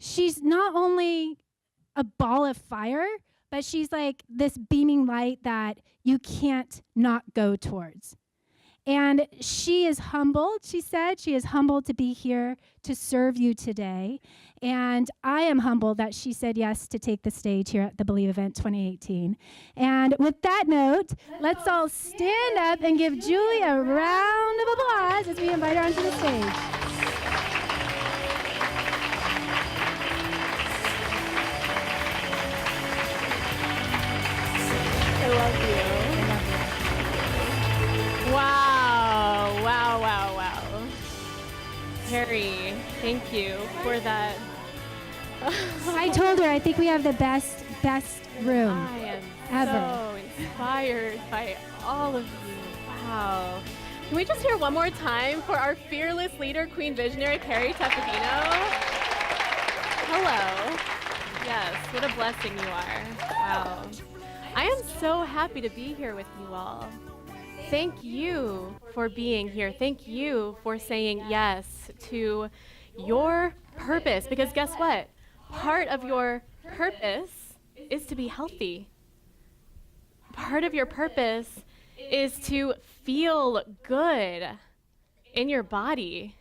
she's not only a ball of fire, but she's like this beaming light that you can't not go towards. And she is humbled, she said. She is humbled to be here to serve you today. And I am humbled that she said yes to take the stage here at the Believe Event 2018. And with that note, let's all stand up and give Julie a round of applause as we invite her onto the stage. I love you. Wow, wow, wow, wow. Carrie, thank you for that. I told her I think we have the best room I am ever. so inspired by all of you. Wow. Can we just hear one more time for our fearless leader, Queen Visionary, Carrie Tefedino? Hello. Yes, what a blessing you are. Wow. I am so happy to be here with you all. Thank you for being here. Thank you for saying yes to your purpose. Because guess what? Part of your purpose is to be healthy. Part of your purpose is to feel good in your body.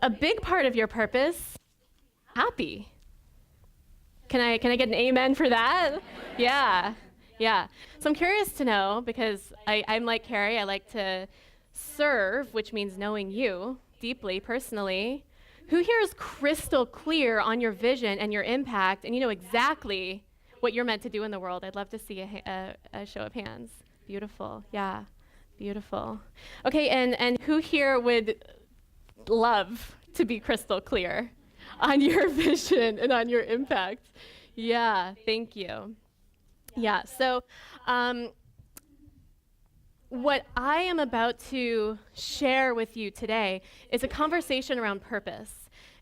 A big part of your purpose, happy. Can I get an amen for that? Yeah. So I'm curious to know, because I'm like Carrie, I like to serve, which means knowing you deeply, personally. Who here is crystal clear on your vision and your impact, and you know exactly what you're meant to do in the world? I'd love to see a show of hands. Beautiful, yeah, beautiful. Okay, and who here would love to be crystal clear on your vision and on your impact? Yeah, thank you. Yeah, so what I am about to share with you today is a conversation around purpose.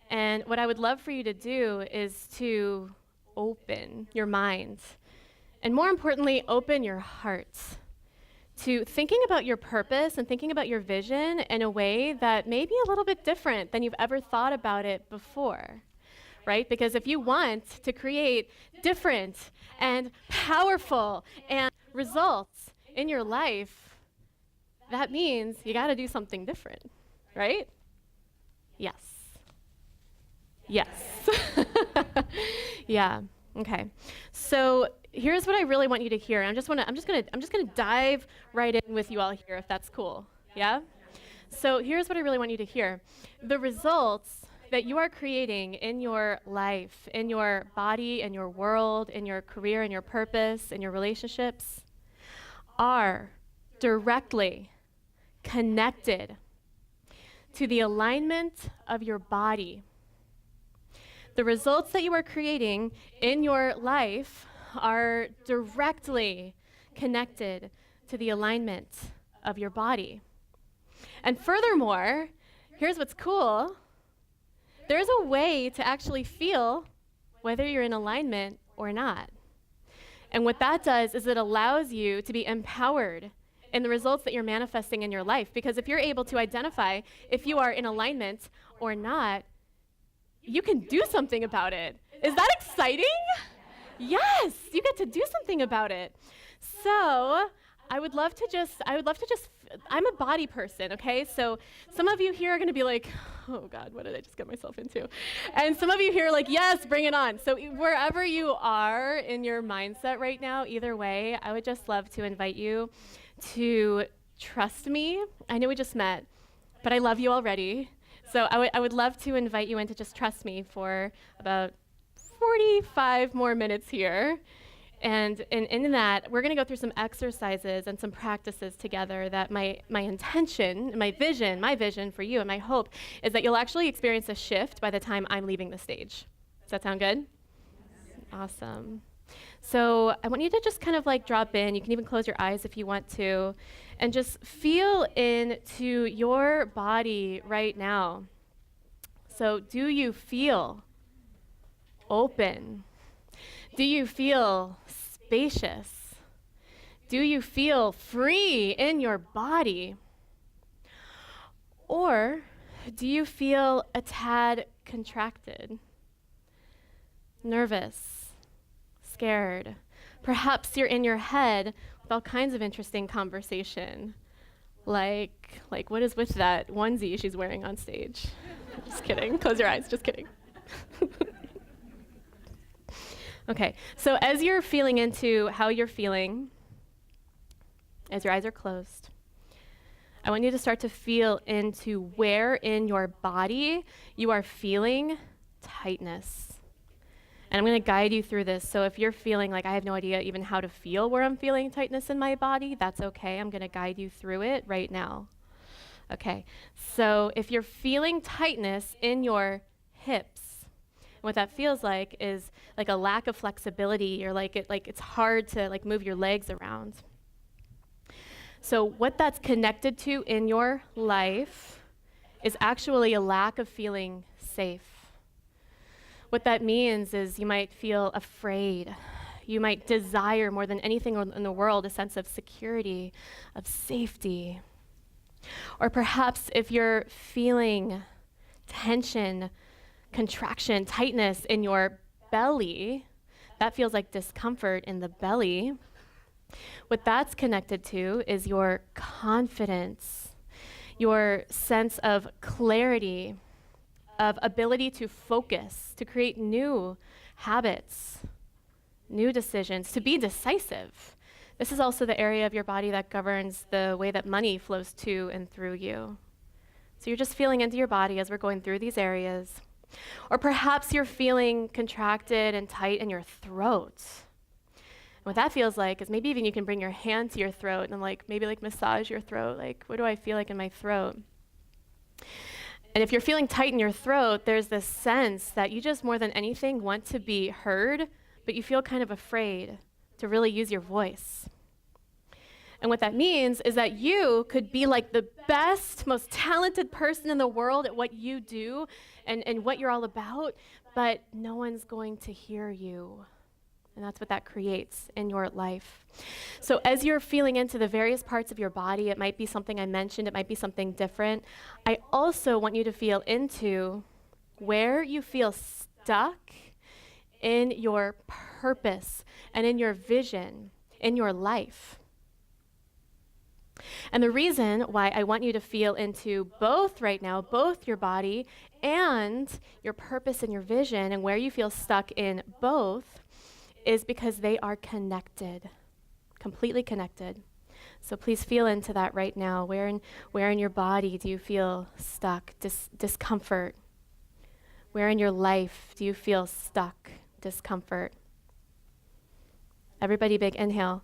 And what I would love for you to do is to open your mind, and more importantly, open your heart to thinking about your purpose and thinking about your vision in a way that may be a little bit different than you've ever thought about it before. Right? Because if you want to create different and powerful and results in your life, that means you got to do something different, right? Yes. Yeah. Okay. So here's what I really want you to hear. I'm just gonna dive right in with you all here, if that's cool. Yeah. So here's what I really want you to hear. The results that you are creating in your life, in your body, in your world, in your career, in your purpose, in your relationships, are directly connected to the alignment of your body. The results that you are creating in your life are directly connected to the alignment of your body. And furthermore, here's what's cool. There's a way to actually feel whether you're in alignment or not. And what that does is it allows you to be empowered in the results that you're manifesting in your life. Because if you're able to identify if you are in alignment or not, you can do something about it. Is that exciting? Yes, you get to do something about it. So I would love to just, I'm a body person, okay? So some of you here are gonna be like, oh God, what did I just get myself into? And some of you here are like, yes, bring it on. So wherever you are in your mindset right now, either way, I would just love to invite you to trust me. I know we just met, but I love you already. So I would love to invite you in to just trust me for about 45 more minutes here. And in that, we're going to go through some exercises and some practices together that my intention, my vision for you and my hope is that you'll actually experience a shift by the time I'm leaving the stage. Does that sound good? Yes. Awesome. So I want you to just kind of like drop in. You can even close your eyes if you want to, and just feel into your body right now. So do you feel open? Do you feel spacious? Do you feel free in your body? Or do you feel a tad contracted? nervous, scared. Perhaps you're in your head with all kinds of interesting conversation. Like what is with that onesie she's wearing on stage? Just kidding. Close your eyes. Just kidding. Okay, so as you're feeling into how you're feeling, as your eyes are closed, I want you to start to feel into where in your body you are feeling tightness. And I'm going to guide you through this. So if you're feeling like I have no idea even how to feel where I'm feeling tightness in my body, that's okay. I'm going to guide you through it right now. Okay, so if you're feeling tightness in your hips, what that feels like is like a lack of flexibility, or like it's hard to like move your legs around. So what that's connected to in your life is actually a lack of feeling safe. What that means is you might feel afraid. You might desire more than anything in the world a sense of security, of safety. Or perhaps if you're feeling tension, contraction, tightness in your belly, that feels like discomfort in the belly. What that's connected to is your confidence, your sense of clarity, of ability to focus, to create new habits, new decisions, to be decisive. This is also the area of your body that governs the way that money flows to and through you. So you're just feeling into your body as we're going through these areas. Or perhaps you're feeling contracted and tight in your throat. And what that feels like is maybe even you can bring your hand to your throat and maybe massage your throat. Like, what do I feel like in my throat? And if you're feeling tight in your throat, there's this sense that you just more than anything want to be heard, but you feel kind of afraid to really use your voice. And what that means is that you could be like the best, most talented person in the world at what you do and what you're all about, but no one's going to hear you. And that's what that creates in your life. So as you're feeling into the various parts of your body, it might be something I mentioned, it might be something different. I also want you to feel into where you feel stuck in your purpose and in your vision, in your life. And the reason why I want you to feel into both right now, both your body and your purpose and your vision, and where you feel stuck in both, is because they are connected, completely connected. So please feel into that right now. Where in your body do you feel stuck, discomfort? Where in your life do you feel stuck, discomfort? Everybody, big inhale.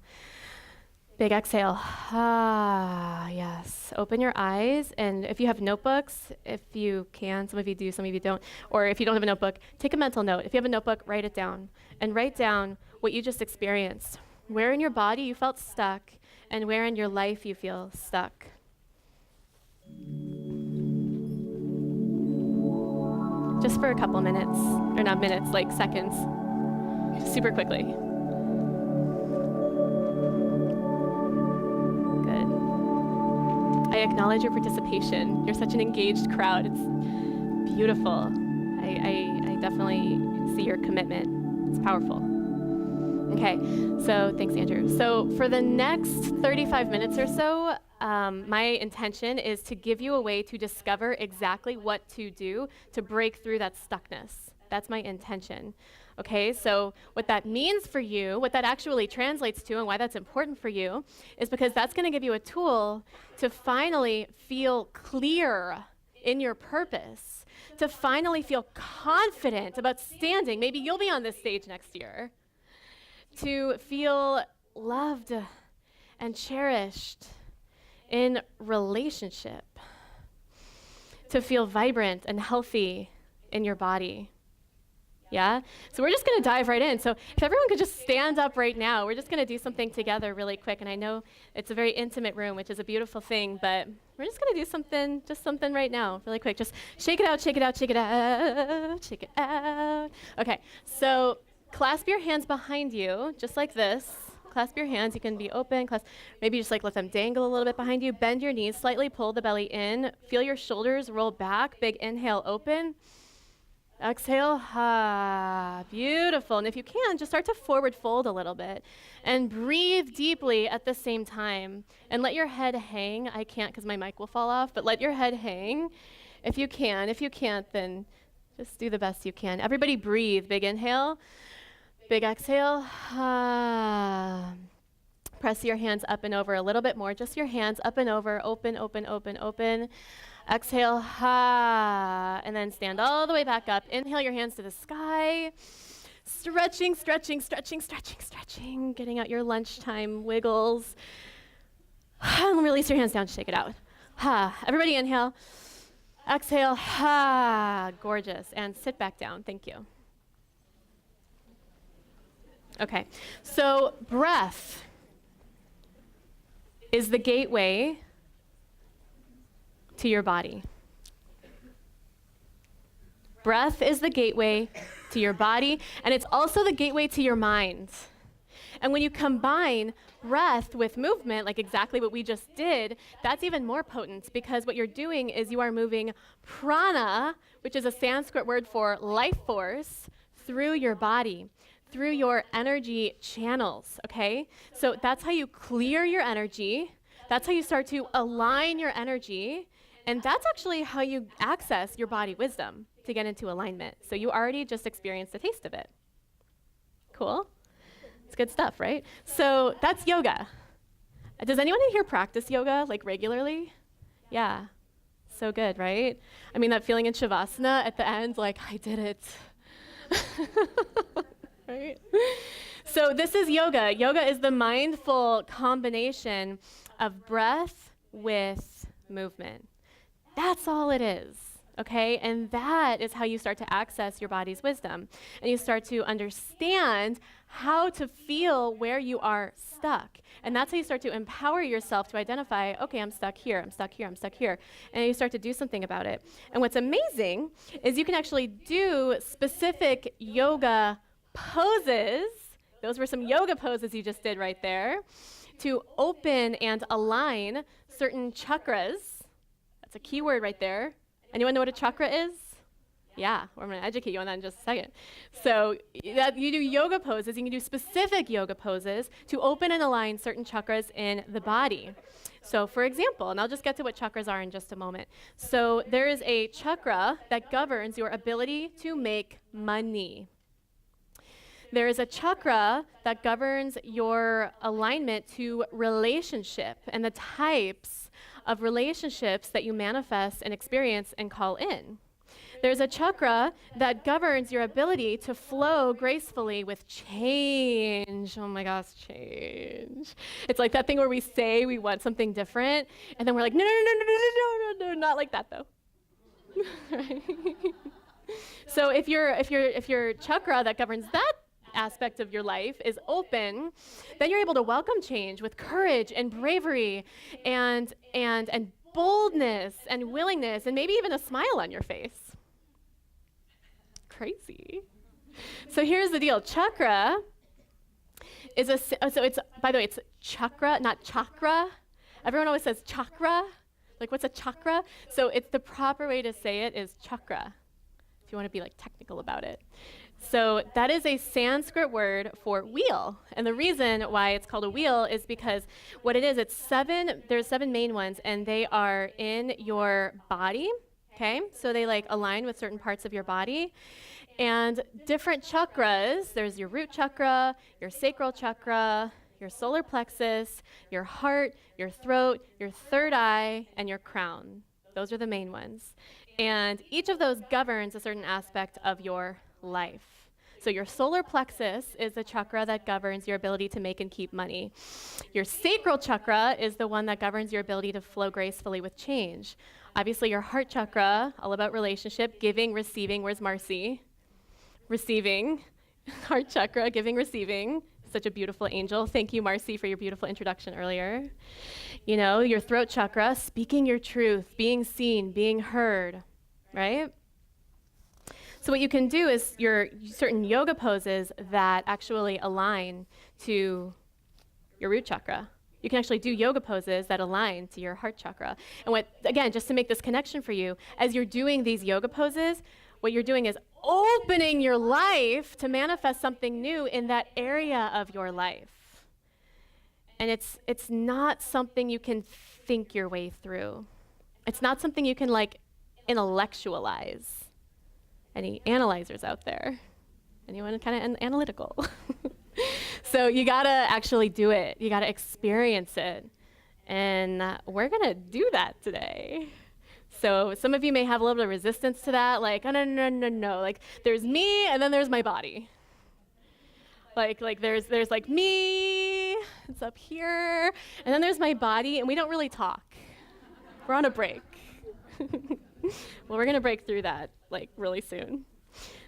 Big exhale. Ah, yes. Open your eyes, and if you have notebooks, if you can, some of you do, some of you don't, or if you don't have a notebook, take a mental note. If you have a notebook, write it down, and write down what you just experienced. Where in your body you felt stuck, and where in your life you feel stuck. Just for a couple minutes, or not minutes, like seconds, just super quickly. I acknowledge your participation. You're such an engaged crowd. It's beautiful. I definitely see your commitment. It's powerful. Okay, so thanks, Andrew. So for the next 35 minutes or so, my intention is to give you a way to discover exactly what to do to break through that stuckness. That's my intention. Okay, so what that means for you, what that actually translates to and why that's important for you is because that's going to give you a tool to finally feel clear in your purpose, to finally feel confident about standing. Maybe you'll be on this stage next year. To feel loved and cherished in relationship. To feel vibrant and healthy in your body. Yeah? So we're just going to dive right in. So if everyone could just stand up right now, we're just going to do something together really quick. And I know it's a very intimate room, which is a beautiful thing, but we're just going to do something, just something right now, really quick. Just shake it out, shake it out, shake it out, shake it out. Okay, so clasp your hands behind you, just like this. Clasp your hands. You can be open. Maybe just let them dangle a little bit behind you. Bend your knees slightly. Pull the belly in. Feel your shoulders roll back. Big inhale, open. Exhale, beautiful. And if you can, just start to forward fold a little bit and breathe deeply at the same time. And let your head hang. I can't because my mic will fall off, but let your head hang if you can. If you can't, then just do the best you can. Everybody breathe. Big inhale, big exhale. Press your hands up and over a little bit more. Just your hands up and over, open, open, open, open. Exhale, and then stand all the way back up. Inhale your hands to the sky. Stretching, stretching, stretching, stretching, stretching. Getting out your lunchtime wiggles. And release your hands down, shake it out. Everybody inhale. Exhale, gorgeous. And sit back down, thank you. Okay, so breath is the gateway to your body. Breath is the gateway to your body, and it's also the gateway to your mind. And when you combine breath with movement, like exactly what we just did, that's even more potent, because what you're doing is you are moving prana, which is a Sanskrit word for life force, through your body, through your energy channels, okay? So that's how you clear your energy. That's how you start to align your energy. And that's actually how you access your body wisdom to get into alignment. So you already just experienced a taste of it. Cool? It's good stuff, right? So that's yoga. Does anyone in here practice yoga like regularly? Yeah. So good, right? I mean, that feeling in Shavasana at the end, like, I did it. Right? So this is yoga. Yoga is the mindful combination of breath with movement. That's all it is, okay? And that is how you start to access your body's wisdom. And you start to understand how to feel where you are stuck. And that's how you start to empower yourself to identify, okay, I'm stuck here, I'm stuck here, I'm stuck here. And you start to do something about it. And what's amazing is you can actually do specific yoga poses. Those were some yoga poses you just did right there, to open and align certain chakras. That's a key word right there. Anyone know what a chakra is? Yeah, I'm going to educate you on that in just a second. So you do yoga poses. You can do specific yoga poses to open and align certain chakras in the body. So for example, and I'll just get to what chakras are in just a moment. So there is a chakra that governs your ability to make money. There is a chakra that governs your alignment to relationship and the types of relationships that you manifest and experience and call in. There's a chakra that governs your ability to flow gracefully with change. Oh my gosh, change. It's like that thing where we say we want something different, and then we're like, no, not like that though. Right? So if your chakra that governs that aspect of your life is open, then you're able to welcome change with courage and bravery and boldness and willingness, and maybe even a smile on your face. Crazy. So here's the deal. Chakra is so it's, by the way, it's chakra, not chakra. Everyone always says chakra. Like, what's a chakra? So it's the proper way to say it is chakra, if you want to be like technical about it. So that is a Sanskrit word for wheel. And the reason why it's called a wheel is because what it is, there's 7 main ones, and they are in your body, okay? So they like align with certain parts of your body. And different chakras, there's your root chakra, your sacral chakra, your solar plexus, your heart, your throat, your third eye, and your crown. Those are the main ones. And each of those governs a certain aspect of your life. So your solar plexus is the chakra that governs your ability to make and keep money. Your sacral chakra is the one that governs your ability to flow gracefully with change. Obviously, your heart chakra, all about relationship, giving, receiving. Where's Marcy? Receiving. Heart chakra, giving, receiving. Such a beautiful angel. Thank you, Marcy, for your beautiful introduction earlier. You know, your throat chakra, speaking your truth, being seen, being heard, right? So what you can do is your certain yoga poses that actually align to your root chakra. You can actually do yoga poses that align to your heart chakra. And again, just to make this connection for you, as you're doing these yoga poses, what you're doing is opening your life to manifest something new in that area of your life. And it's not something you can think your way through. It's not something you can like intellectualize. Any analyzers out there? Anyone kind of analytical? So you gotta actually do it. You gotta experience it. And we're gonna do that today. So some of you may have a little bit of resistance to that, like, oh, no. Like there's me and then there's my body. Like there's like me, it's up here, and then there's my body, and we don't really talk. We're on a break. Well, we're gonna break through that like really soon.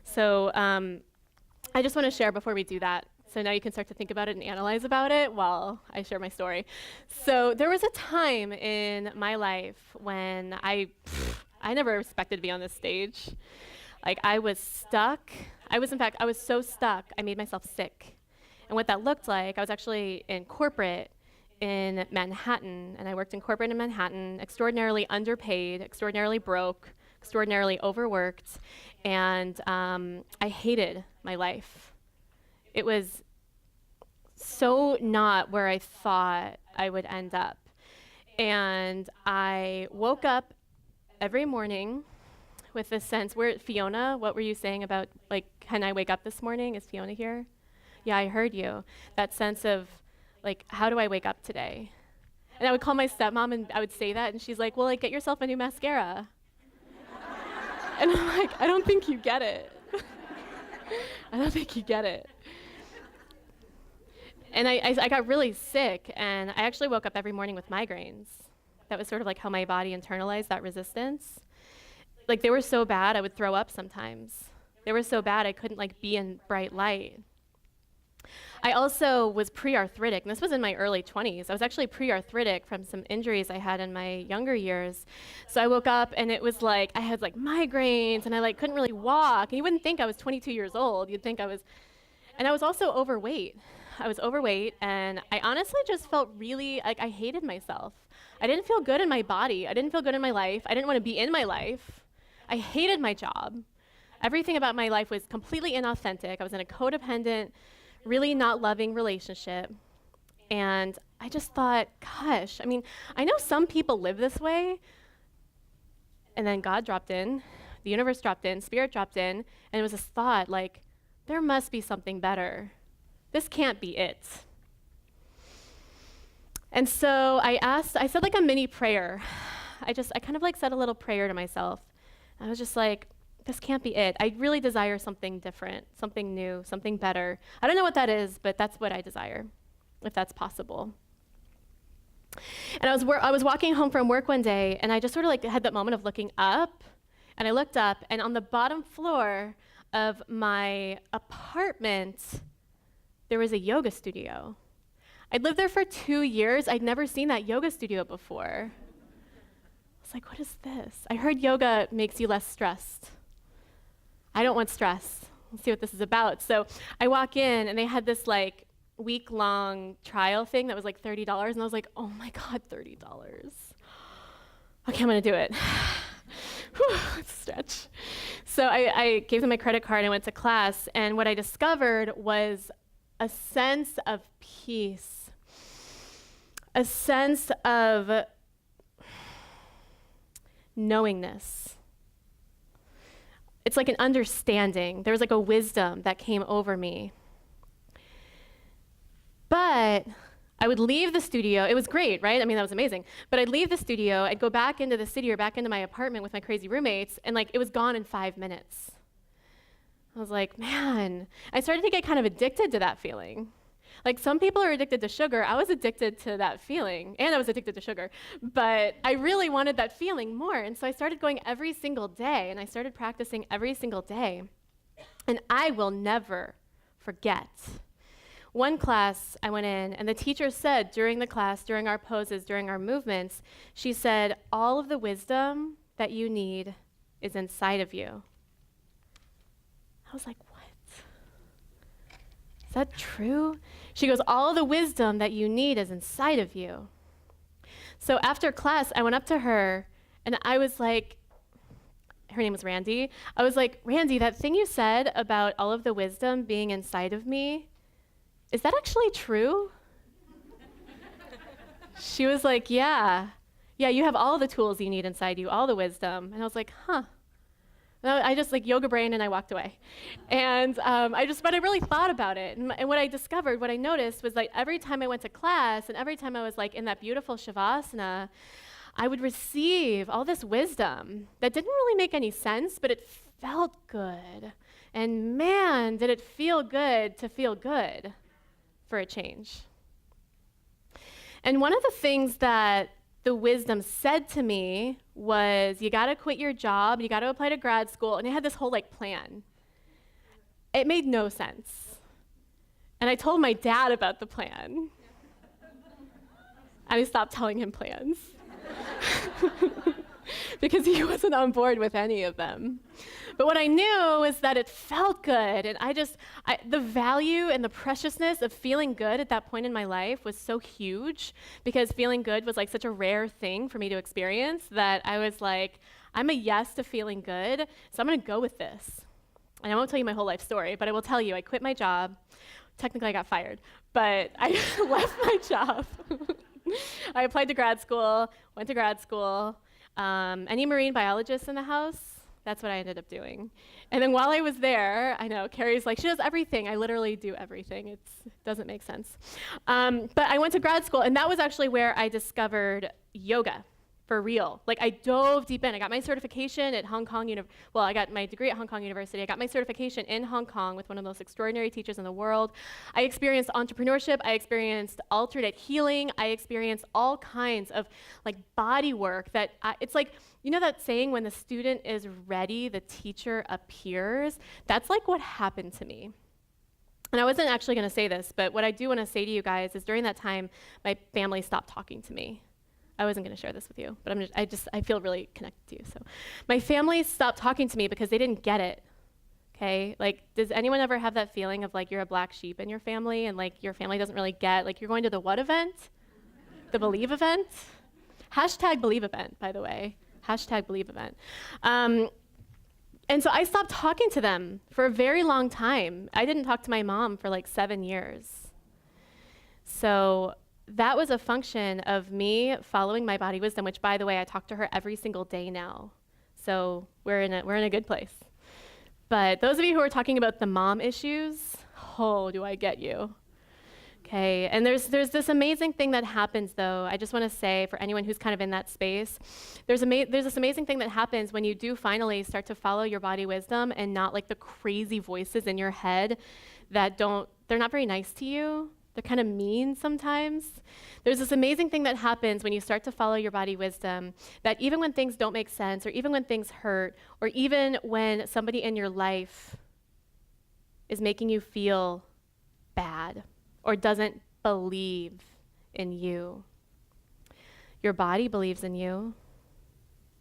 So I just wanna share before we do that. So now you can start to think about it and analyze about it while I share my story. So there was a time in my life when I never expected to be on this stage. Like I was stuck. I was so stuck, I made myself sick. And what that looked like, I was actually in corporate in Manhattan, and I worked in corporate in Manhattan, extraordinarily underpaid, extraordinarily broke, extraordinarily overworked, and I hated my life. It was so not where I thought I would end up. And I woke up every morning with this sense, Fiona, what were you saying about, like, can I wake up this morning? Is Fiona here? Yeah, I heard you. That sense of, like, how do I wake up today? And I would call my stepmom and I would say that, and she's like, well, like, get yourself a new mascara. And I'm like, I don't think you get it. I don't think you get it. And I got really sick, and I actually woke up every morning with migraines. That was sort of like how my body internalized that resistance. Like they were so bad, I would throw up sometimes. They were so bad, I couldn't like be in bright light. I also was pre-arthritic, and this was in my early 20s. I was actually pre-arthritic from some injuries I had in my younger years. So I woke up and it was like, I had like migraines and I like couldn't really walk. And you wouldn't think I was 22 years old. You'd think I was, and I was also overweight. I was overweight, and I honestly just felt really, like I hated myself. I didn't feel good in my body. I didn't feel good in my life. I didn't want to be in my life. I hated my job. Everything about my life was completely inauthentic. I was in a codependent, really not loving relationship. And I just thought, gosh, I mean, I know some people live this way, and then God dropped in, the universe dropped in, spirit dropped in, and it was this thought like, there must be something better. This can't be it. And so I said like a mini prayer. I kind of like said a little prayer to myself. I was just like, this can't be it. I really desire something different, something new, something better. I don't know what that is, but that's what I desire, if that's possible. And I was walking home from work one day, and I just sort of like had that moment of looking up, and I looked up, and on the bottom floor of my apartment, there was a yoga studio. I'd lived there for 2 years. I'd never seen that yoga studio before. I was like, what is this? I heard yoga makes you less stressed. I don't want stress. Let's see what this is about. So I walk in, and they had this like week-long trial thing that was like $30, and I was like, oh my God, $30. Okay, I'm gonna do it. Whew, it's a stretch. So I gave them my credit card and went to class, and what I discovered was a sense of peace, a sense of knowingness. It's like an understanding. There was like a wisdom that came over me. But I would leave the studio. It was great, right? I mean, that was amazing. But I'd leave the studio, I'd go back into the city or back into my apartment with my crazy roommates, and like it was gone in 5 minutes. I was like, man, I started to get kind of addicted to that feeling. Like some people are addicted to sugar. I was addicted to that feeling, and I was addicted to sugar, but I really wanted that feeling more. And so I started going every single day, and I started practicing every single day. And I will never forget. One class I went in, and the teacher said during the class, during our poses, during our movements, she said, all of the wisdom that you need is inside of you. I was like, what? Is that true? She goes, all the wisdom that you need is inside of you. So after class, I went up to her, and I was like, her name was Randy. I was like, Randy, that thing you said about all of the wisdom being inside of me, is that actually true? She was like, yeah, you have all the tools you need inside you, all the wisdom. And I was like, huh. And I just like yoga brain and I walked away. And but I really thought about it. And what I discovered, what I noticed was like every time I went to class and every time I was like in that beautiful Shavasana, I would receive all this wisdom that didn't really make any sense, but it felt good. And man, did it feel good to feel good for a change. And one of the things that the wisdom said to me was, you gotta quit your job, you gotta apply to grad school, and it had this whole like plan. It made no sense. And I told my dad about the plan. And I stopped telling him plans. Because he wasn't on board with any of them. But what I knew is that it felt good, and the value and the preciousness of feeling good at that point in my life was so huge, because feeling good was like such a rare thing for me to experience that I was like, I'm a yes to feeling good, so I'm gonna go with this. And I won't tell you my whole life story, but I will tell you, I quit my job. Technically I got fired, but I left my job. I applied to grad school, went to grad school. Any marine biologists in the house? That's what I ended up doing. And then while I was there, I know, Carrie's like, she does everything. I literally do everything. It doesn't make sense. But I went to grad school, and that was actually where I discovered yoga. For real. Like I dove deep in. I got my certification at Hong Kong I got my degree at Hong Kong University. I got my certification in Hong Kong with one of the most extraordinary teachers in the world. I experienced entrepreneurship. I experienced alternate healing. I experienced all kinds of like body work it's like, you know that saying, when the student is ready, the teacher appears? That's like what happened to me. And I wasn't actually going to say this, but what I do want to say to you guys is during that time, my family stopped talking to me. I wasn't going to share this with you, but I feel really connected to you. So my family stopped talking to me because they didn't get it, okay? Like, does anyone ever have that feeling of like you're a black sheep in your family and like your family doesn't really get, like you're going to the what event? The Believe event? Hashtag Believe event, by the way. Hashtag Believe event. And so I stopped talking to them for a very long time. I didn't talk to my mom for like 7 years. So that was a function of me following my body wisdom, which, by the way, I talk to her every single day now. So we're in a good place. But those of you who are talking about the mom issues, oh, do I get you? Okay, and there's this amazing thing that happens, though. I just want to say, for anyone who's kind of in that space, there's this amazing thing that happens when you do finally start to follow your body wisdom and not like the crazy voices in your head that they're not very nice to you. They're kind of mean sometimes. There's this amazing thing that happens when you start to follow your body wisdom, that even when things don't make sense, or even when things hurt, or even when somebody in your life is making you feel bad or doesn't believe in you, your body believes in you.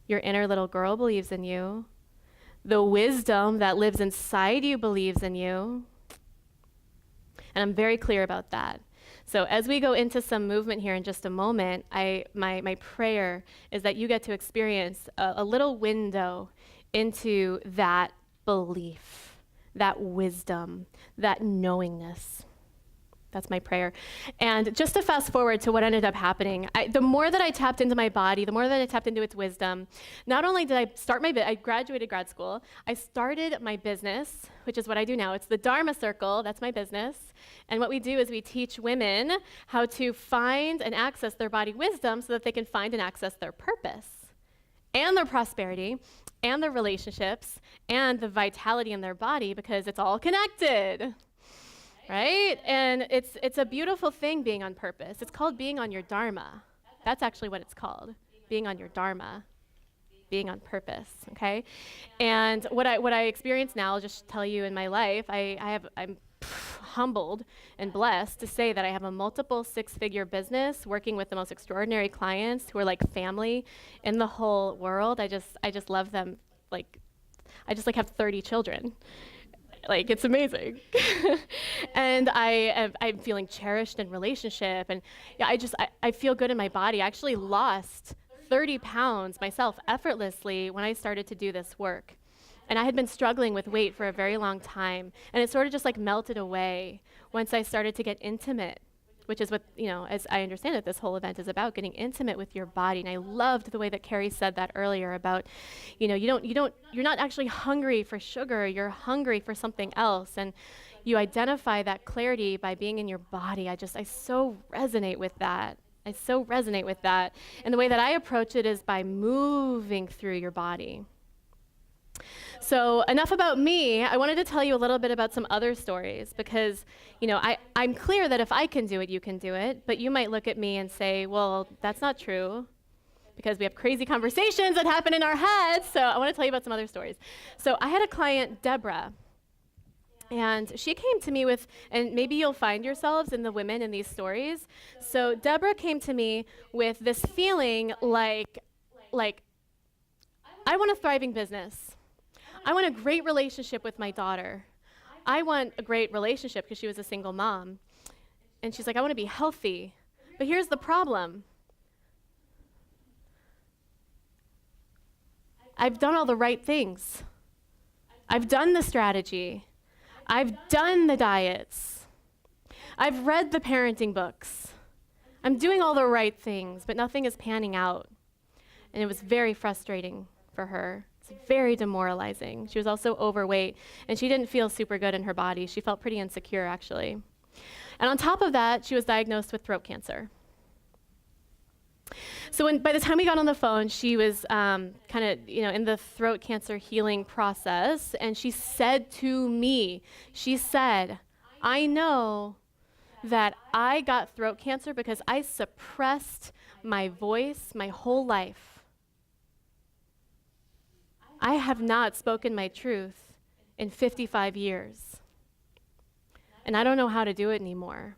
Your inner little girl believes in you. The wisdom that lives inside you believes in you. And I'm very clear about that. So as we go into some movement here in just a moment, my prayer is that you get to experience a little window into that belief, that wisdom, that knowingness. That's my prayer. And just to fast forward to what ended up happening, the more that I tapped into my body, the more that I tapped into its wisdom, not only did I start I graduated grad school, I started my business, which is what I do now. It's the Dharma Circle, that's my business. And what we do is we teach women how to find and access their body wisdom so that they can find and access their purpose and their prosperity and their relationships and the vitality in their body, because it's all connected. Right? And it's a beautiful thing being on purpose. It's called being on your Dharma. That's actually what it's called, being on your Dharma, being on purpose, okay? And what I experience now, I'll just tell you in my life, I'm humbled and blessed to say that I have a multiple 6-figure business working with the most extraordinary clients who are like family in the whole world. I just love them. Like, I just like have 30 children. Like, it's amazing. And I'm feeling cherished in relationship. And yeah, I feel good in my body. I actually lost 30 pounds myself effortlessly when I started to do this work. And I had been struggling with weight for a very long time. And it sort of just like melted away once I started to get intimate, which is what, as I understand it, this whole event is about, getting intimate with your body. And I loved the way that Carrie said that earlier about, you're not actually hungry for sugar, you're hungry for something else. And you identify that clarity by being in your body. I so resonate with that. And the way that I approach it is by moving through your body. So enough about me. I wanted to tell you a little bit about some other stories because, I'm clear that if I can do it, you can do it. But you might look at me and say, well, that's not true because we have crazy conversations that happen in our heads. So I want to tell you about some other stories. So I had a client, Deborah, and she came to me with, and maybe you'll find yourselves in the women in these stories. So Deborah came to me with this feeling like I want a thriving business. I want a great relationship with my daughter. I want a great relationship because she was a single mom. And she's like, I want to be healthy. But here's the problem. I've done all the right things. I've done the strategy. I've done the diets. I've read the parenting books. I'm doing all the right things, but nothing is panning out. And it was very frustrating for her. It's very demoralizing. She was also overweight, and she didn't feel super good in her body. She felt pretty insecure, actually. And on top of that, she was diagnosed with throat cancer. So by the time we got on the phone, she was kind of, in the throat cancer healing process, and she said to me, I know that I got throat cancer because I suppressed my voice my whole life. I have not spoken my truth in 55 years, and I don't know how to do it anymore.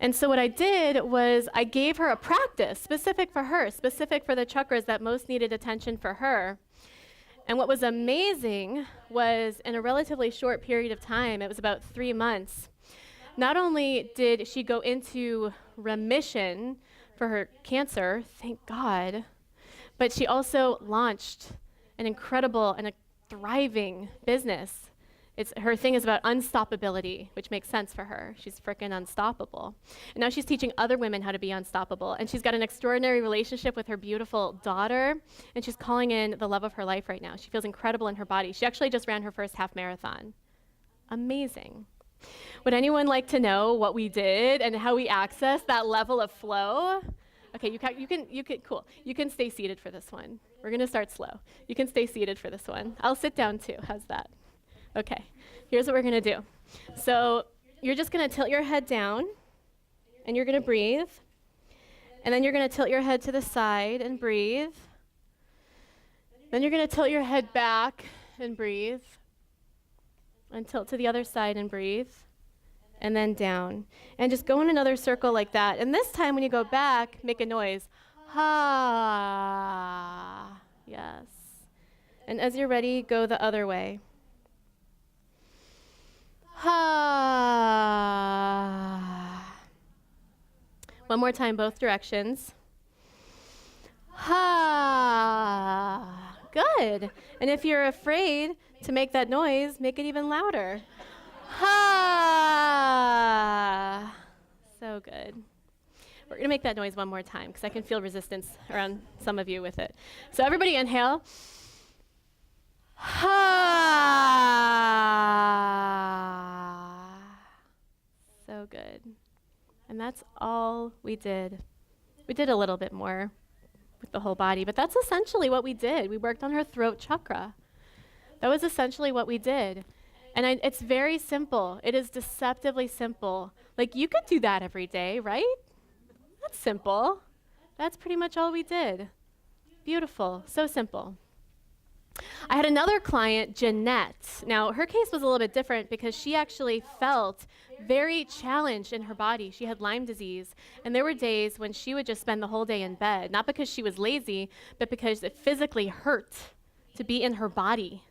And so what I did was I gave her a practice specific for her, specific for the chakras that most needed attention for her. And what was amazing was in a relatively short period of time, it was about 3 months, not only did she go into remission for her cancer, thank God, but she also launched an incredible and a thriving business. Her thing is about unstoppability, which makes sense for her. She's freaking unstoppable. And now she's teaching other women how to be unstoppable. And she's got an extraordinary relationship with her beautiful daughter, and she's calling in the love of her life right now. She feels incredible in her body. She actually just ran her first half marathon. Amazing. Would anyone like to know what we did and how we accessed that level of flow? Okay, you can, cool. You can stay seated for this one. We're gonna start slow. You can stay seated for this one. I'll sit down too, how's that? Okay, here's what we're gonna do. So you're just gonna tilt your head down and you're gonna breathe. And then you're gonna tilt your head to the side and breathe. Then you're gonna tilt your head back and breathe. And tilt to the other side and breathe. And then down. And just go in another circle like that. And this time when you go back, make a noise. Ha. Yes. And as you're ready, go the other way. Ha. One more time, both directions. Ha. Good. And if you're afraid to make that noise, make it even louder. Ha! So good. We're going to make that noise one more time because I can feel resistance around some of you with it. So everybody inhale. Ha! So good. And that's all we did. We did a little bit more with the whole body, but that's essentially what we did. We worked on her throat chakra. That was essentially what we did. And it's very simple. It is deceptively simple. Like, you could do that every day, right? That's simple. That's pretty much all we did. Beautiful. So simple. I had another client, Jeanette. Now, her case was a little bit different because she actually felt very challenged in her body. She had Lyme disease, and there were days when she would just spend the whole day in bed, not because she was lazy, but because it physically hurt to be in her body.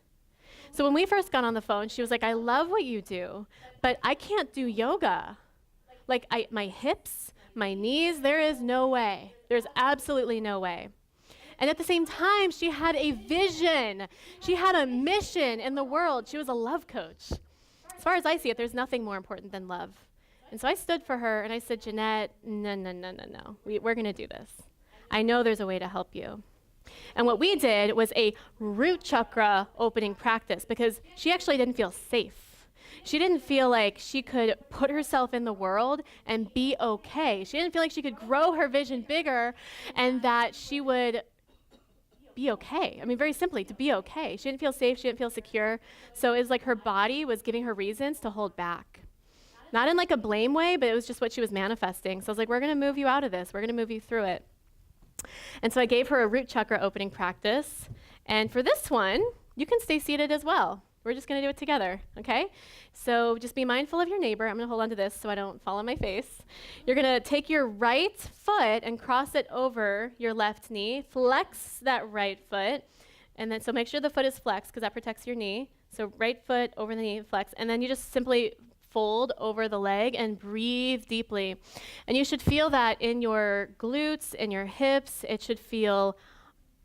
So when we first got on the phone, she was like, I love what you do, but I can't do yoga. Like, my hips, my knees, there is no way. There's absolutely no way. And at the same time, she had a vision. She had a mission in the world. She was a love coach. As far as I see it, there's nothing more important than love. And so I stood for her and I said, Jeanette, no. We're going to do this. I know there's a way to help you. And what we did was a root chakra opening practice because she actually didn't feel safe. She didn't feel like she could put herself in the world and be okay. She didn't feel like she could grow her vision bigger and that she would be okay. I mean, very simply, to be okay. She didn't feel safe. She didn't feel secure. So it was like her body was giving her reasons to hold back. Not in like a blame way, but it was just what she was manifesting. So I was like, we're going to move you out of this. We're going to move you through it. And so I gave her a root chakra opening practice. And for this one, you can stay seated as well. We're just going to do it together, okay? So just be mindful of your neighbor. I'm going to hold on to this so I don't fall on my face. You're going to take your right foot and cross it over your left knee. Flex that right foot. And then so make sure the foot is flexed because that protects your knee. So right foot over the knee, flex. And then you just simply fold over the leg and breathe deeply. And you should feel that in your glutes and your hips. It should feel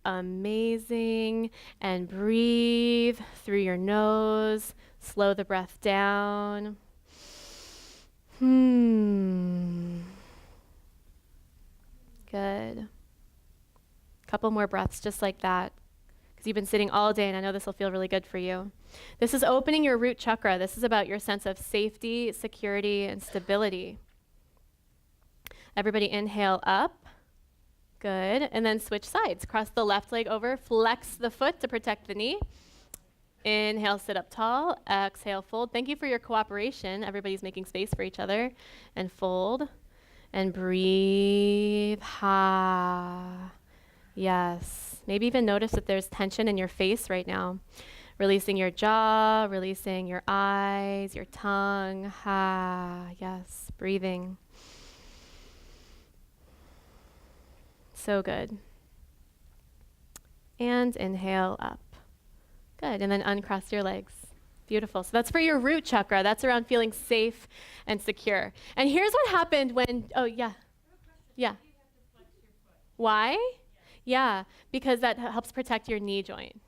amazing. And breathe through your nose. Slow the breath down. Good. Couple more breaths just like that. Because you've been sitting all day and I know this will feel really good for you. This is opening your root chakra. This is about your sense of safety, security, and stability. Everybody inhale up. Good. And then switch sides. Cross the left leg over. Flex the foot to protect the knee. Inhale, sit up tall. Exhale, fold. Thank you for your cooperation. Everybody's making space for each other. And fold. And breathe. Ha. Yes. Maybe even notice that there's tension in your face right now. Releasing your jaw, releasing your eyes, your tongue. Ha. Yes. Breathing. So good. And inhale up. Good. And then uncross your legs. Beautiful. So that's for your root chakra. That's around feeling safe and secure. And here's what happened when, oh, yeah. Yeah. Why? Yeah, because that helps protect your knee joint.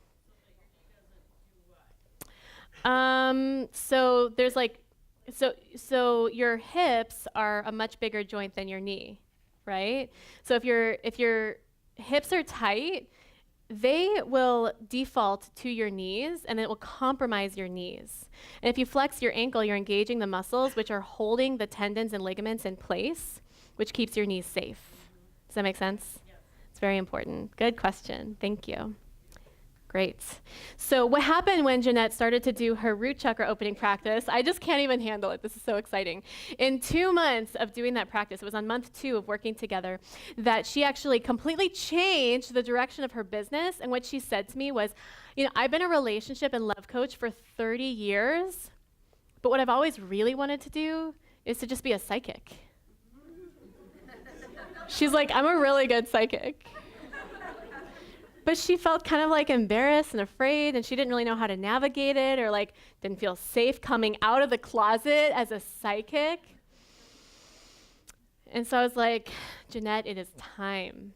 So there's like, so your hips are a much bigger joint than your knee, right? So if your hips are tight, they will default to your knees and it will compromise your knees. And if you flex your ankle, you're engaging the muscles which are holding the tendons and ligaments in place, which keeps your knees safe. Does that make sense? It's very important. Good question. Thank you. Great. So what happened when Jeanette started to do her root chakra opening practice? I just can't even handle it. This is so exciting. In 2 months of doing that practice, it was on month 2 of working together, that she actually completely changed the direction of her business. And what she said to me was, you know, I've been a relationship and love coach for 30 years, but what I've always really wanted to do is to just be a psychic. She's like, I'm a really good psychic. But she felt kind of like embarrassed and afraid, and she didn't really know how to navigate it, or like didn't feel safe coming out of the closet as a psychic. And so I was like, Jeanette, it is time.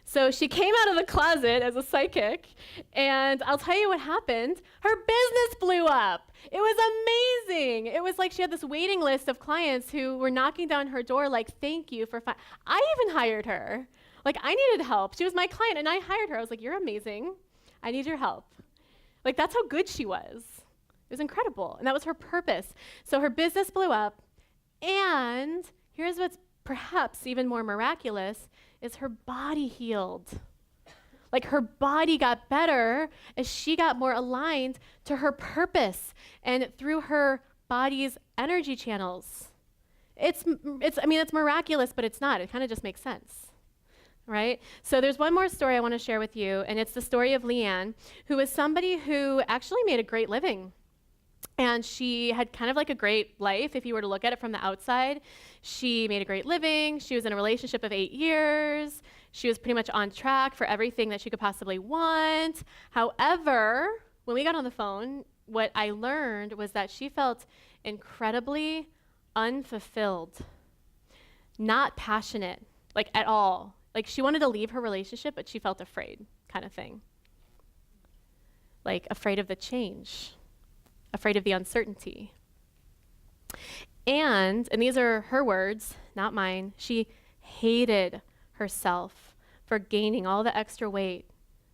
So she came out of the closet as a psychic, and I'll tell you what happened. Her business blew up. It was amazing. It was like she had this waiting list of clients who were knocking down her door like, thank you for I even hired her. Like, I needed help. She was my client, and I hired her. I was like, you're amazing. I need your help. Like, that's how good she was. It was incredible, and that was her purpose. So her business blew up, and here's what's perhaps even more miraculous, is her body healed. Like, her body got better as she got more aligned to her purpose and through her body's energy channels. It's miraculous, but it's not. It kind of just makes sense. Right? So there's one more story I want to share with you, and it's the story of Leanne, who was somebody who actually made a great living. And she had kind of like a great life if you were to look at it from the outside. She made a great living. She was in a relationship of 8 years. She was pretty much on track for everything that she could possibly want. However, when we got on the phone, what I learned was that she felt incredibly unfulfilled. not passionate, like at all. Like she wanted to leave her relationship, but she felt afraid, kind of thing. Like afraid of the change, afraid of the uncertainty. And these are her words, not mine, she hated herself for gaining all the extra weight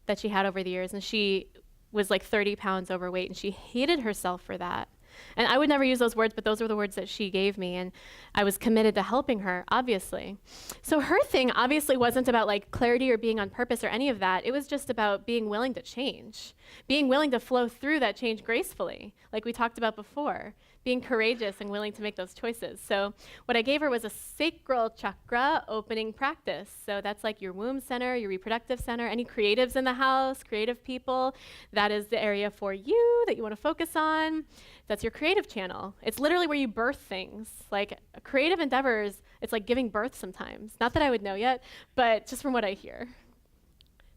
that she had over the years. And she was like 30 pounds overweight, and she hated herself for that. And I would never use those words, but those were the words that she gave me, and I was committed to helping her, obviously. So her thing obviously wasn't about like clarity or being on purpose or any of that. It was just about being willing to change, being willing to flow through that change gracefully, like we talked about before, being courageous and willing to make those choices. So what I gave her was a sacral chakra opening practice. So that's like your womb center, your reproductive center, any creatives in the house, creative people, that is the area for you that you want to focus on. That's your creative channel. It's literally where you birth things. Like creative endeavors, it's like giving birth sometimes. Not that I would know yet, but just from what I hear.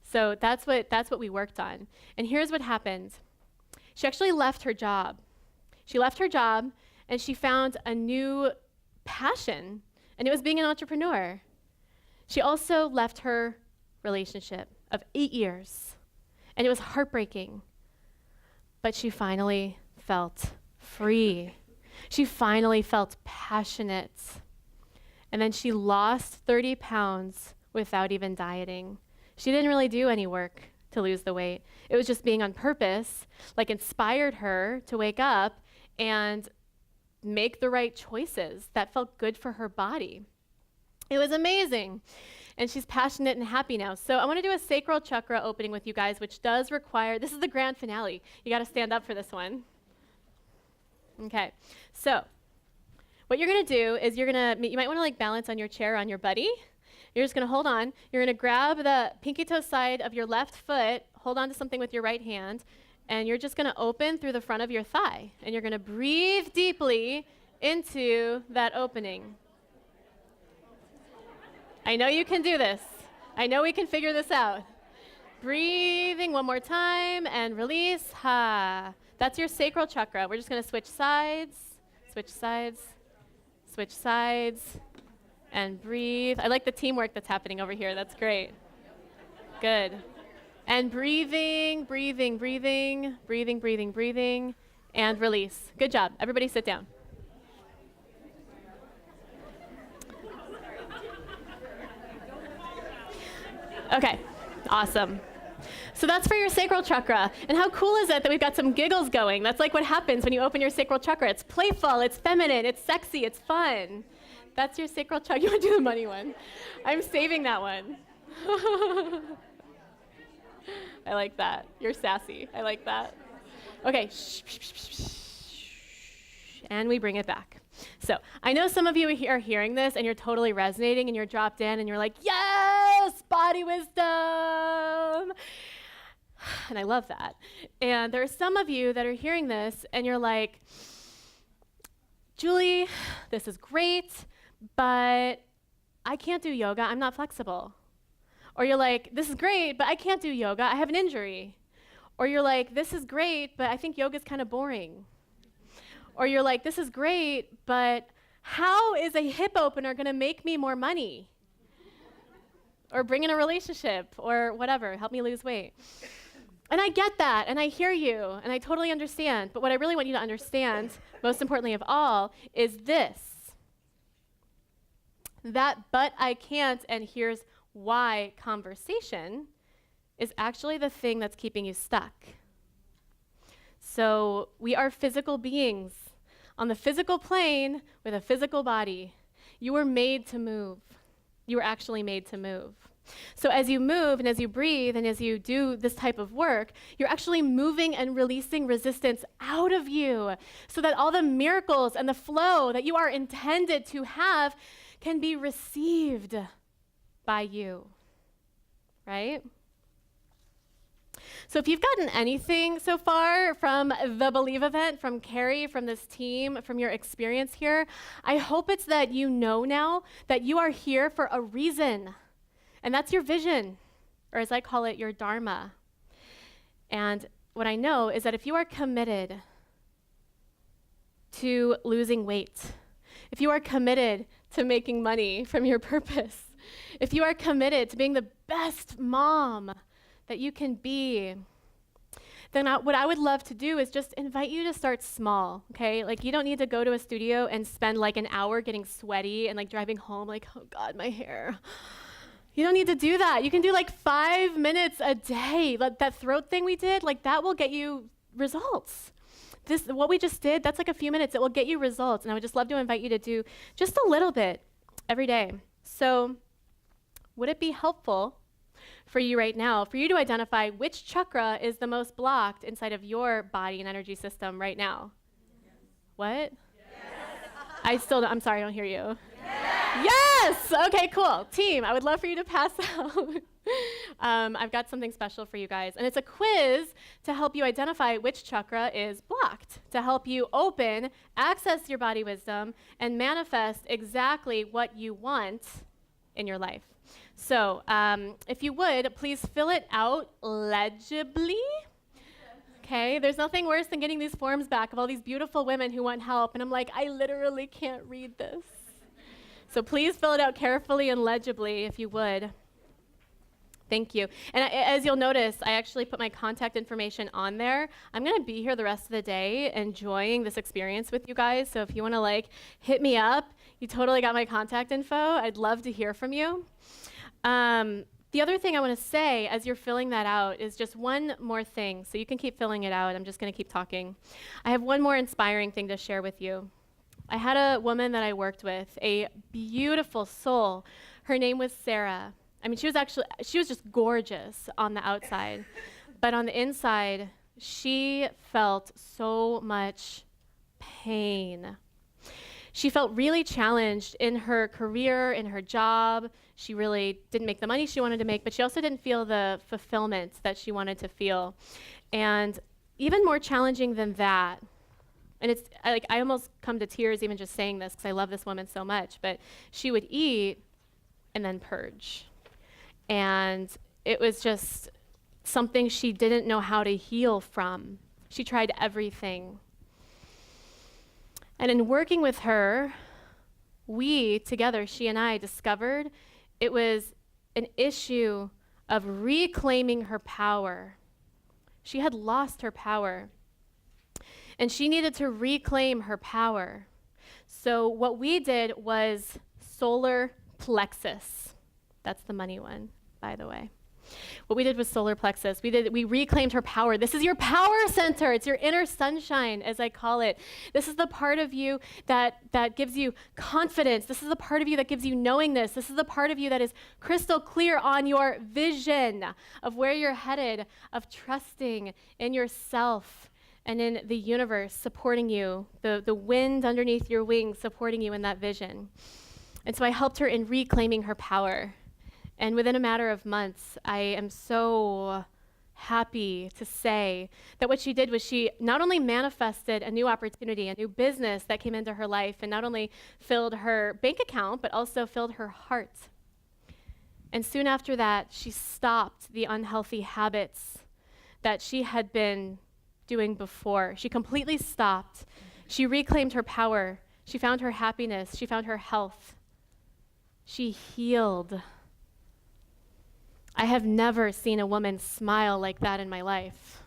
So that's what we worked on. And here's what happened. She actually left her job. She left her job and she found a new passion, and it was being an entrepreneur. She also left her relationship of 8 years, and it was heartbreaking, but she finally felt free. She finally felt passionate. And then she lost 30 pounds without even dieting. She didn't really do any work to lose the weight. It was just being on purpose, like inspired her to wake up and make the right choices that felt good for her body. It was amazing. And she's passionate and happy now. So I want to do a sacral chakra opening with you guys, which does require, this is the grand finale. You got to stand up for this one. Okay. So what you're going to do is you might want to like balance on your chair on your buddy. You're just going to hold on. You're going to grab the pinky toe side of your left foot, hold on to something with your right hand, and you're just going to open through the front of your thigh. And you're going to breathe deeply into that opening. I know you can do this. I know we can figure this out. Breathing one more time and release. Ha. That's your sacral chakra. We're just going to switch sides, and breathe. I like the teamwork that's happening over here. That's great. Good. And breathing, and release. Good job. Everybody sit down. Okay, awesome. So that's for your sacral chakra. And how cool is it that we've got some giggles going? That's like what happens when you open your sacral chakra. It's playful, it's feminine, it's sexy, it's fun. That's your sacral chakra. You want to do the money one? I'm saving that one. I like that. You're sassy. I like that. Okay. And we bring it back. So I know some of you are hearing this and you're totally resonating and you're dropped in and you're like, yes, body wisdom. And I love that. And there are some of you that are hearing this and you're like, Julie, this is great, but I can't do yoga. I'm not flexible. Or you're like, this is great, but I can't do yoga. I have an injury. Or you're like, this is great, but I think yoga's kind of boring. Or you're like, this is great, but how is a hip opener going to make me more money? Or bring in a relationship or whatever, help me lose weight. And I get that, and I hear you, and I totally understand. But what I really want you to understand, most importantly of all, is this. That but I can't, and here's why conversation is actually the thing that's keeping you stuck. So we are physical beings on the physical plane with a physical body. You were made to move. You were actually made to move. So as you move and as you breathe and as you do this type of work, you're actually moving and releasing resistance out of you so that all the miracles and the flow that you are intended to have can be received by you, right? So if you've gotten anything so far from the Believe event, from Carrie, from this team, from your experience here, I hope it's that you know now that you are here for a reason. And that's your vision, or as I call it, your dharma. And what I know is that if you are committed to losing weight, if you are committed to making money from your purpose, if you are committed to being the best mom that you can be, then what I would love to do is just invite you to start small, okay? Like, you don't need to go to a studio and spend like an hour getting sweaty and like driving home like, oh God, my hair. You don't need to do that. You can do like 5 minutes a day. Like that throat thing we did, like that will get you results. What we just did, that's like a few minutes. It will get you results. And I would just love to invite you to do just a little bit every day. So would it be helpful for you right now, for you to identify which chakra is the most blocked inside of your body and energy system right now? Yes. What? Yes. I'm sorry, I don't hear you. Yes! Okay, cool. Team, I would love for you to pass out. I've got something special for you guys. And it's a quiz to help you identify which chakra is blocked, to help you open, access your body wisdom, and manifest exactly what you want in your life. So if you would, please fill it out legibly. Okay, there's nothing worse than getting these forms back of all these beautiful women who want help. And I'm like, I literally can't read this. So please fill it out carefully and legibly, if you would. Thank you. And as you'll notice, I actually put my contact information on there. I'm going to be here the rest of the day enjoying this experience with you guys. So if you want to like hit me up, you totally got my contact info. I'd love to hear from you. The other thing I want to say as you're filling that out is just one more thing. So you can keep filling it out. I'm just going to keep talking. I have one more inspiring thing to share with you. I had a woman that I worked with, a beautiful soul. Her name was Sarah. I mean, she was just gorgeous on the outside. But on the inside, she felt so much pain. She felt really challenged in her career, in her job. She really didn't make the money she wanted to make, but she also didn't feel the fulfillment that she wanted to feel. And even more challenging than that, and it's like I almost come to tears even just saying this because I love this woman so much, but she would eat and then purge. And it was just something she didn't know how to heal from. She tried everything. And in working with her, we together, she and I, discovered it was an issue of reclaiming her power. She had lost her power. And she needed to reclaim her power. So what we did was solar plexus. That's the money one, by the way. What we did was solar plexus. We reclaimed her power. This is your power center. It's your inner sunshine, as I call it. This is the part of you that gives you confidence. This is the part of you that gives you knowingness. This is the part of you that is crystal clear on your vision of where you're headed, of trusting in yourself and in the universe supporting you, the wind underneath your wings supporting you in that vision. And so I helped her in reclaiming her power. And within a matter of months, I am so happy to say that what she did was she not only manifested a new opportunity, a new business that came into her life, and not only filled her bank account, but also filled her heart. And soon after that, she stopped the unhealthy habits that she had been doing before. She completely stopped. She reclaimed her power. She found her happiness. She found her health. She healed. I have never seen a woman smile like that in my life.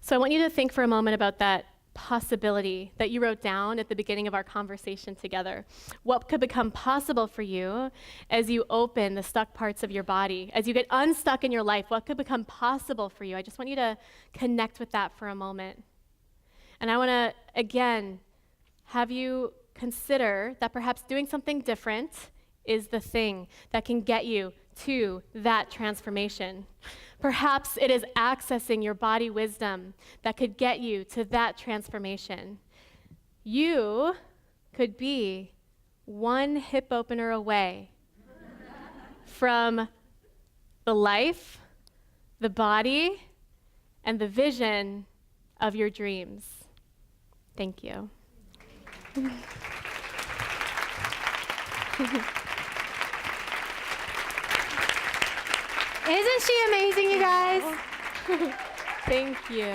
So I want you to think for a moment about that possibility that you wrote down at the beginning of our conversation together. What could become possible for you as you open the stuck parts of your body? As you get unstuck in your life, what could become possible for you? I just want you to connect with that for a moment. And I want to, again, have you consider that perhaps doing something different is the thing that can get you to that transformation. Perhaps it is accessing your body wisdom that could get you to that transformation. You could be one hip opener away from the life, the body, and the vision of your dreams. Thank you. Isn't she amazing, you guys? Thank you.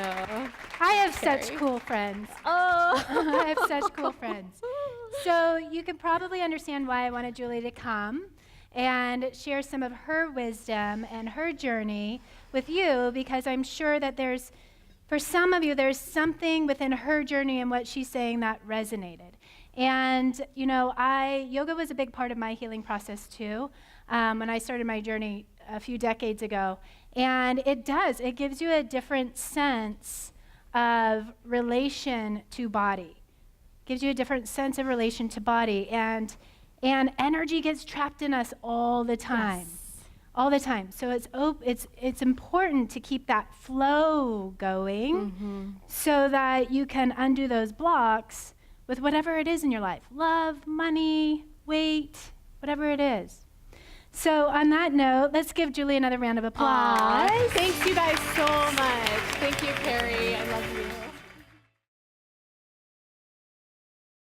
I have such cool friends. Oh, I have such cool friends. So you can probably understand why I wanted Julie to come and share some of her wisdom and her journey with you, because I'm sure that for some of you, there's something within her journey and what she's saying that resonated. And, yoga was a big part of my healing process too, when I started my journey a few decades ago. And it gives you a different sense of relation to body. Gives you a different sense of relation to body. And energy gets trapped in us all the time. Yes. All the time. So it's important to keep that flow going so that you can undo those blocks with whatever it is in your life. Love, money, weight, whatever it is. So on that note, let's give Julie another round of applause. Thanks you guys so much. Thank you, Carrie. I love you.